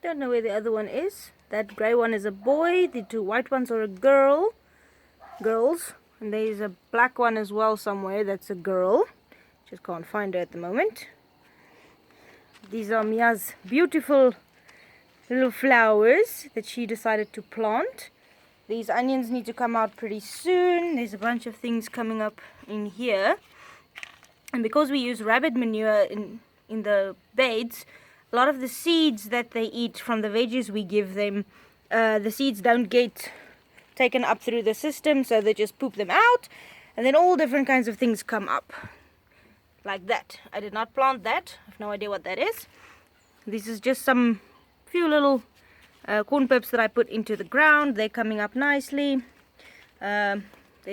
Don't know where the other one is. That grey one is a boy. The two white ones are a girls. And there's a black one as well somewhere. That's a girl. Just can't find her at the moment. These are Mia's beautiful little flowers that she decided to plant. These onions need to come out pretty soon. There's a bunch of things coming up in here. And because we use rabbit manure in the beds, a lot of the seeds that they eat from the veggies we give them, the seeds don't get taken up through the system, so they just poop them out, and then all different kinds of things come up. Like that. I did not plant that. I have no idea what that is. This is just some few little corn pips that I put into the ground. They're coming up nicely. There's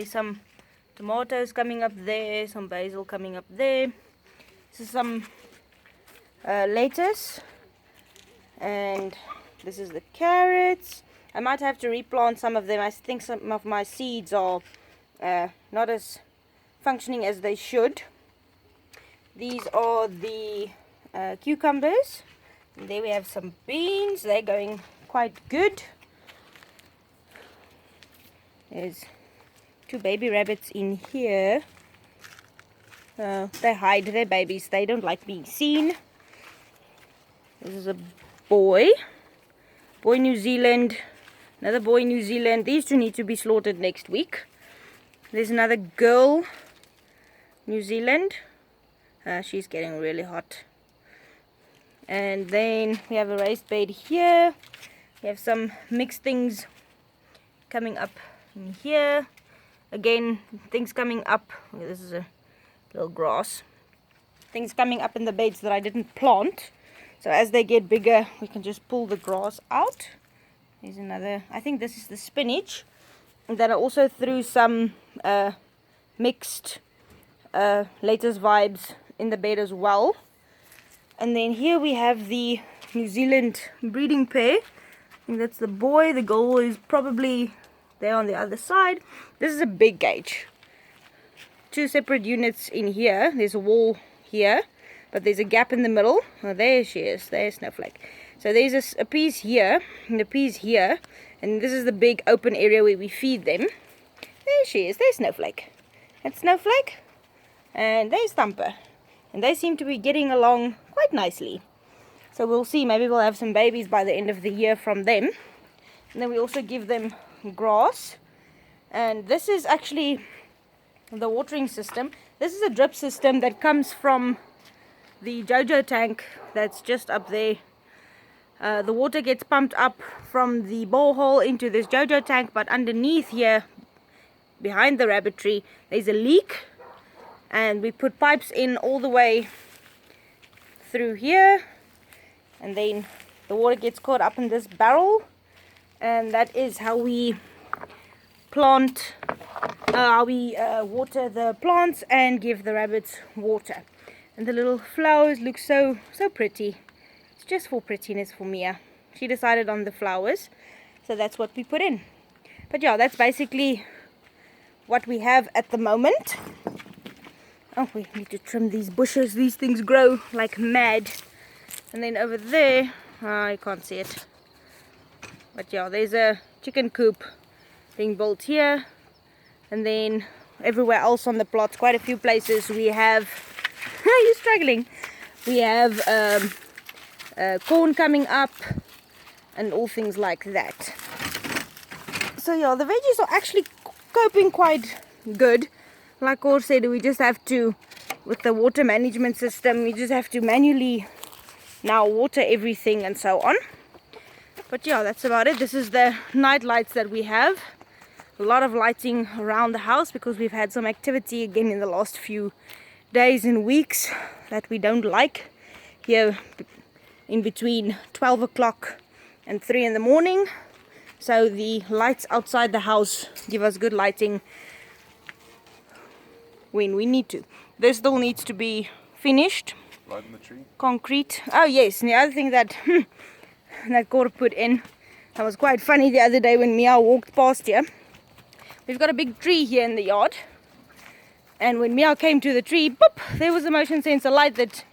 some tomatoes coming up there, some basil coming up there. This is some lettuce, and this is the carrots. I might have to replant some of them. I think some of my seeds are not as functioning as they should. These are the cucumbers. And there we have some beans. They're going quite good. There's two baby rabbits in here. They hide their babies. They don't like being seen. This is a boy. Boy New Zealand. Another boy New Zealand. These two need to be slaughtered next week. There's another girl New Zealand. She's getting really hot. And then we have a raised bed here. We have some mixed things coming up in here. Again, things coming up. This is a little grass. Things coming up in the beds that I didn't plant. So as they get bigger, we can just pull the grass out. There's another, I think this is the spinach. And then I also threw some mixed lettuce vibes in the bed as well. And then here we have the New Zealand breeding pair. I think that's the boy. The girl is probably there on the other side. This is a big cage. Two separate units in here. There's a wall here, but there's a gap in the middle. Oh, there she is. There's Snowflake. So there's a piece here and a piece here. And this is the big open area where we feed them. There she is. There's Snowflake. That's Snowflake. And there's Thumper. And they seem to be getting along quite nicely. So we'll see. Maybe we'll have some babies by the end of the year from them. And then we also give them grass. And this is actually the watering system. This is a drip system that comes from the JoJo tank that's just up there. The water gets pumped up from the borehole into this JoJo tank, but underneath here, behind the rabbit tree, there's a leak. And we put pipes in all the way through here, and then the water gets caught up in this barrel, and that is how we plant, water the plants and give the rabbits water. And the little flowers look so pretty. It's just for prettiness for Mia. She decided on the flowers, so that's what we put in. But yeah, that's basically what we have at the moment. Oh, we need to trim these bushes. These things grow like mad. And then over there, you can't see it. But yeah, there's a chicken coop being built here. And then everywhere else on the plot, quite a few places, we have... You're struggling. We have corn coming up and all things like that. So yeah, the veggies are actually coping quite good. Like Cor said, we just have to, with the water management system, we just have to manually now water everything and so on. But yeah, that's about it. This is the night lights that we have. A lot of lighting around the house because we've had some activity again in the last few days and weeks that we don't like. Here in between 12 o'clock and 3 in the morning. So the lights outside the house give us good lighting when we need to. This still needs to be finished. Light in the tree. Concrete. Oh yes, and the other thing that that Cor put in, that was quite funny the other day when Mia walked past here. We've got a big tree here in the yard, and when Mia came to the tree, boop, there was a motion sensor light that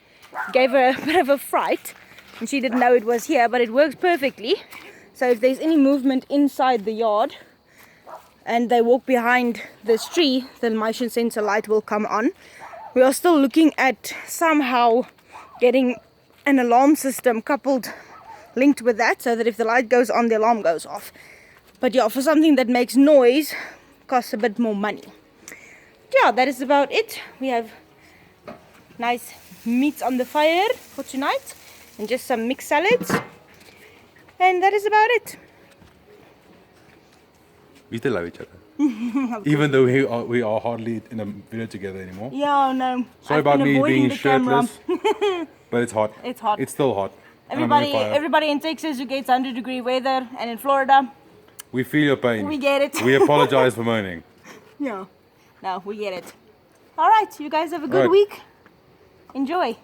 gave her a bit of a fright. and she didn't know it was here, but it works perfectly. So if there's any movement inside the yard and they walk behind this tree, the motion sensor light will come on. We are still looking at somehow getting an alarm system linked with that, so that if the light goes on, the alarm goes off. But yeah, for something that makes noise, costs a bit more money. Yeah, that is about it. We have nice meat on the fire for tonight and just some mixed salads, and that is about it. We still love each other. Even though we are hardly in a video together anymore. Yeah, no. Sorry about me being shirtless. But it's hot. It's hot. It's still hot. Everybody in Texas who gets 100-degree weather, and in Florida, we feel your pain. we get it. We apologize for moaning. Yeah. No, we get it. All right, you guys have a good week. Enjoy.